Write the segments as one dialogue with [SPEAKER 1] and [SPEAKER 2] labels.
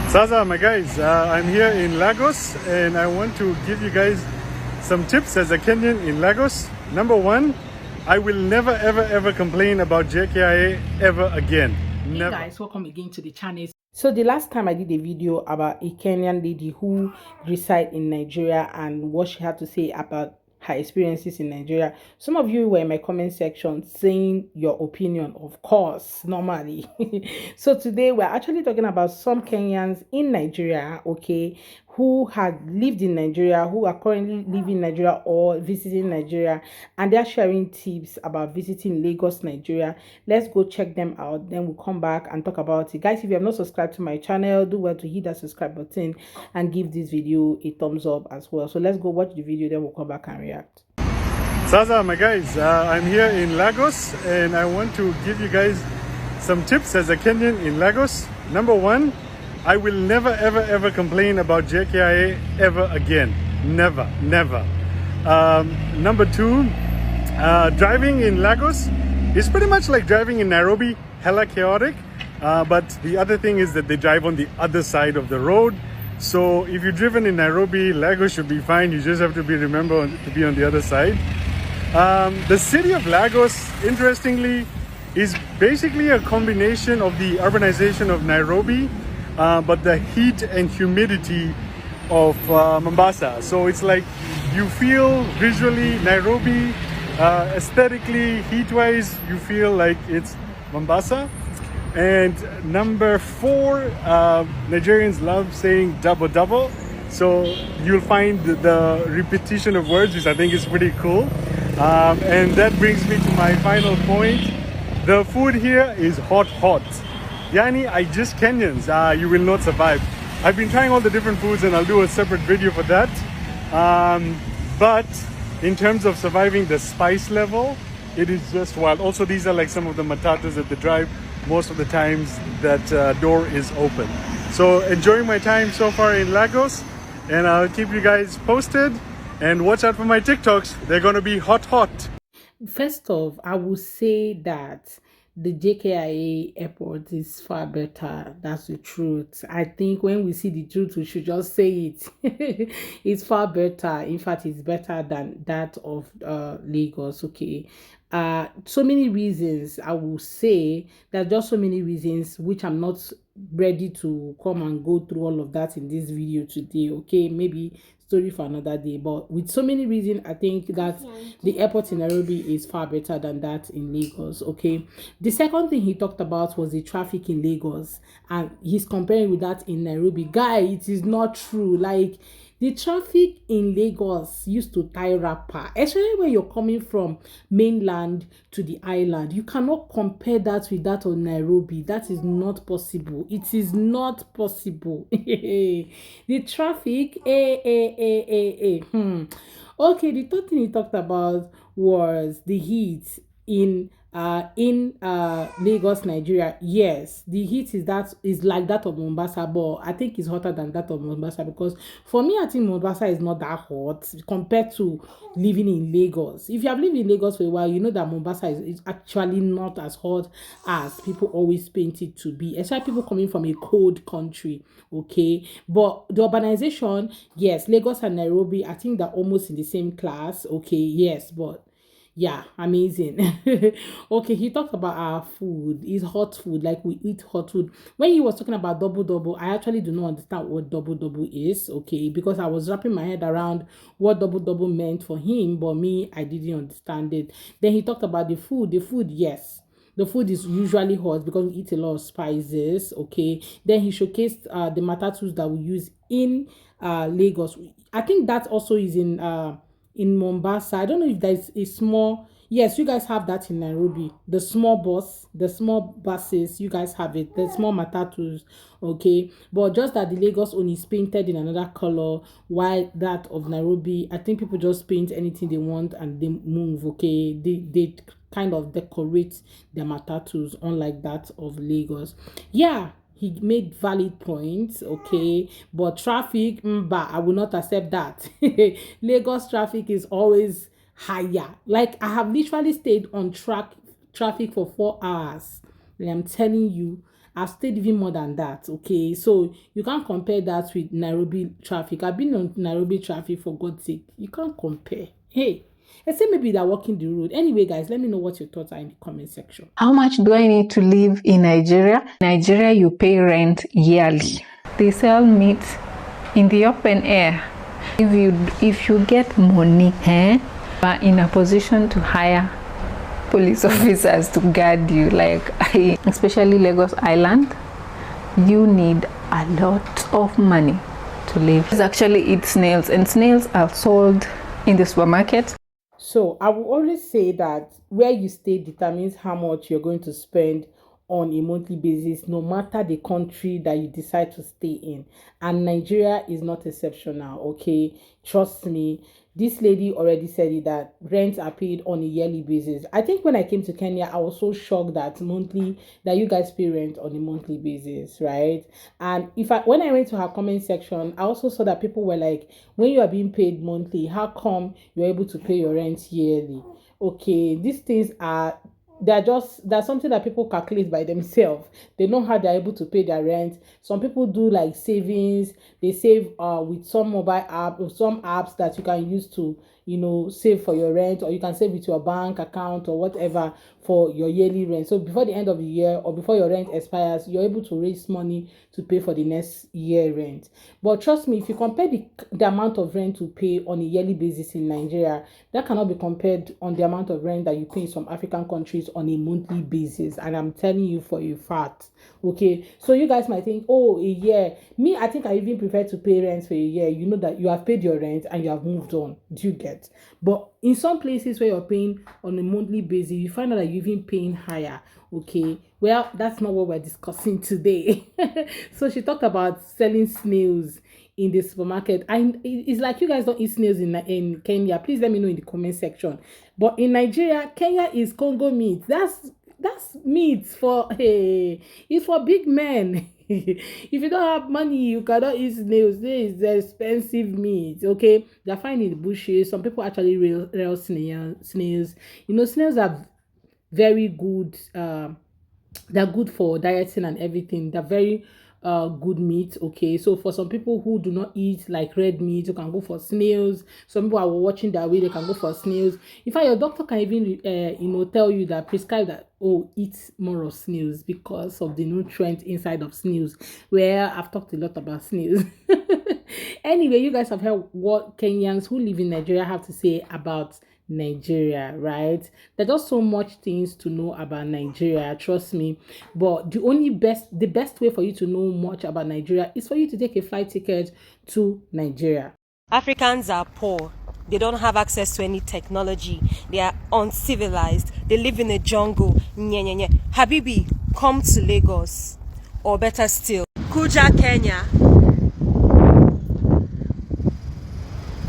[SPEAKER 1] Sasa, my guys, I'm here in Lagos and I want to give you guys some tips as a Kenyan in Lagos. Number one, I will never ever complain about JKIA ever again. Never.
[SPEAKER 2] Hey guys, welcome again to the channel. So the last time I did a video about a Kenyan lady who resides in Nigeria and what she had to say about her experiences in Nigeria. Some of you were in my comment section saying your opinion, of course, normally. So today we're actually talking about some Kenyans in Nigeria, okay, who had lived in Nigeria, who are currently living in Nigeria or visiting Nigeria, and they're sharing tips about visiting Lagos, Nigeria. Let's go check them out. Then we'll come back and talk about it. Guys, if you have not subscribed to my channel, do well to hit that subscribe button and give this video a thumbs up as well. So let's go watch the video, then we'll come back and react.
[SPEAKER 1] Sasa, my guys, I'm here in Lagos and I want to give you guys some tips as a Kenyan in Lagos. Number one, I will never ever complain about JKIA ever again. Never. Number two, driving in Lagos is pretty much like driving in Nairobi, hella chaotic. But the other thing is that they drive on the other side of the road. So if you've driven in Nairobi, Lagos should be fine. You just have to remember to be on the other side. The city of Lagos, interestingly, is basically a combination of the urbanization of Nairobi, but the heat and humidity of Mombasa. So it's like you feel visually Nairobi, aesthetically, heat-wise, you feel like it's Mombasa. And number four, Nigerians love saying double. So you'll find the repetition of words, which I think is pretty cool. And that brings me to my final point. The food here is hot. Yani, I just Kenyans, you will not survive. I've been trying all the different foods and I'll do a separate video for that. But in terms of surviving the spice level, it is just wild. Also, these are like some of the matatas that they drive. Most of the times that door is open. So enjoying my time so far in Lagos, and I'll keep you guys posted. And watch out for my TikToks. They're gonna be hot.
[SPEAKER 2] First off, I will say that the JKIA airport is far better. That's the truth. I think when we see the truth, we should just say it. It's far better. In fact, it's better than that of Lagos. Okay. So many reasons. I will say there's just so many reasons which I'm not ready to come and go through all of that in this video today. Okay, maybe story for another day, but with so many reasons, I think that the airport in Nairobi is far better than that in Lagos. Okay, the second thing he talked about was the traffic in Lagos, and he's comparing with that in Nairobi. Guy, it is not true. Like, the traffic in Lagos used to tie rapper, especially when you're coming from mainland to the island. You cannot compare that with that of Nairobi. That is not possible. It is not possible. The traffic, Okay, the third thing he talked about was the heat in Lagos, Nigeria. Yes, the heat is like that of Mombasa, but I think it's hotter than that of Mombasa, because for me, I think Mombasa is not that hot compared to living in Lagos. If you have lived in Lagos for a while, you know that Mombasa is actually not as hot as people always paint it to be, especially people coming from a cold country. Okay, but the urbanization, yes, Lagos and Nairobi, I think they're almost in the same class. Okay, yes, but yeah, amazing. Okay, he talked about our food. It's hot food, like we eat hot food. When he was talking about double, I actually do not understand what double is, okay, because I was wrapping my head around what double meant for him, but me, I didn't understand it. Then he talked about the food. The food, yes. The food is usually hot because we eat a lot of spices, okay. Then he showcased the matatus that we use in Lagos. I think that also is in Mombasa. I don't know if there's a small, yes, you guys have that in Nairobi. The small buses, you guys have it. The small matatus, okay. But just that the Lagos one is painted in another color, while that of Nairobi, I think people just paint anything they want and they move, okay. They kind of decorate their matatus, unlike that of Lagos. Yeah, he made valid points, okay, but traffic, but I will not accept that. Lagos traffic is always higher. Like, I have literally stayed on traffic for 4 hours. And I'm telling you, I've stayed even more than that. Okay, so you can't compare that with Nairobi traffic. I've been on Nairobi traffic, for God's sake. You can't compare. Hey, except maybe they're walking the road. Anyway, guys, let me know what your thoughts are in the comment section.
[SPEAKER 3] How much do I need to live in Nigeria? Nigeria, you pay rent yearly. They sell meat in the open air. If you get money, you are in a position to hire police officers to guard you. Like, especially Lagos Island, you need a lot of money to live. It's actually eat snails, and snails are sold in the supermarket.
[SPEAKER 2] So I will always say that where you stay determines how much you're going to spend on a monthly basis, no matter the country that you decide to stay in. And Nigeria is not exceptional, okay? Trust me. This lady already said it, that rents are paid on a yearly basis. I think when I came to Kenya, I was so shocked that you guys pay rent on a monthly basis, right? And when I went to her comment section, I also saw that people were like, when you are being paid monthly, how come you're able to pay your rent yearly? Okay, these things are, that's something that people calculate by themselves. They know how they're able to pay their rent. Some people do like savings. They save with some mobile app, or some apps that you can use to save for your rent, or you can save with your bank account or whatever for your yearly rent. So before the end of the year, or before your rent expires, you're able to raise money to pay for the next year rent. But trust me, if you compare the amount of rent to pay on a yearly basis in Nigeria, that cannot be compared on the amount of rent that you pay in some African countries on a monthly basis. And I'm telling you for a fact. Okay, so you guys might think, oh, a year. Me, I think I even prefer to pay rent for a year. You know that you have paid your rent and you have moved on. Do you get? But in some places where you're paying on a monthly basis, you find out that you're even paying higher. Okay, well, that's not what we're discussing today. So she talked about selling snails in the supermarket, and it's like you guys don't eat snails in Kenya. Please let me know in the comment section. But in Nigeria, Kenya is Congo meat. That's meat for, hey, it's for big men. If you don't have money, you cannot eat snails. This is expensive meat. Okay, they're fine in the bushes. Some people actually real snails. Snails are very good. They're good for dieting and everything. They're very good meat. Okay, so for some people who do not eat like red meat, you can go for snails. Some people are watching their way, they can go for snails. In fact, your doctor can even tell you that, prescribe that, oh, eat more of snails because of the nutrient inside of snails. Well, I've talked a lot about snails. Anyway, you guys have heard what Kenyans who live in Nigeria have to say about Nigeria, right? There's just so much things to know about Nigeria, trust me. But the best way for you to know much about Nigeria is for you to take a flight ticket to Nigeria.
[SPEAKER 4] Africans are poor. They don't have access to any technology. They are uncivilized. They live in a jungle. Nye, nye, nye. Habibi, come to Lagos. Or better still, Kuja, Kenya.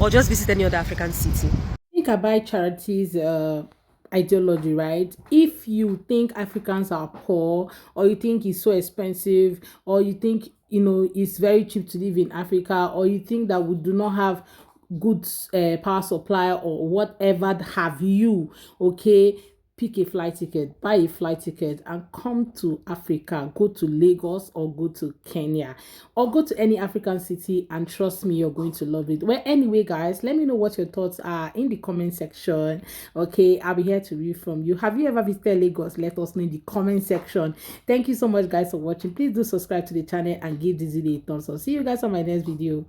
[SPEAKER 4] Or just visit any other African city.
[SPEAKER 2] Think about charities ideology, right? If you think Africans are poor, or you think it's so expensive, or you think it's very cheap to live in Africa, or you think that we do not have good power supply or whatever have you, okay, pick a flight ticket, buy a flight ticket and come to Africa. Go to Lagos or go to Kenya or go to any African city, and trust me, you're going to love it. Well, anyway, guys, let me know what your thoughts are in the comment section. Okay, I'll be here to read from you. Have you ever visited Lagos? Let us know in the comment section. Thank you so much, guys, for watching. Please do subscribe to the channel and give this video a thumbs up. See you guys on my next video.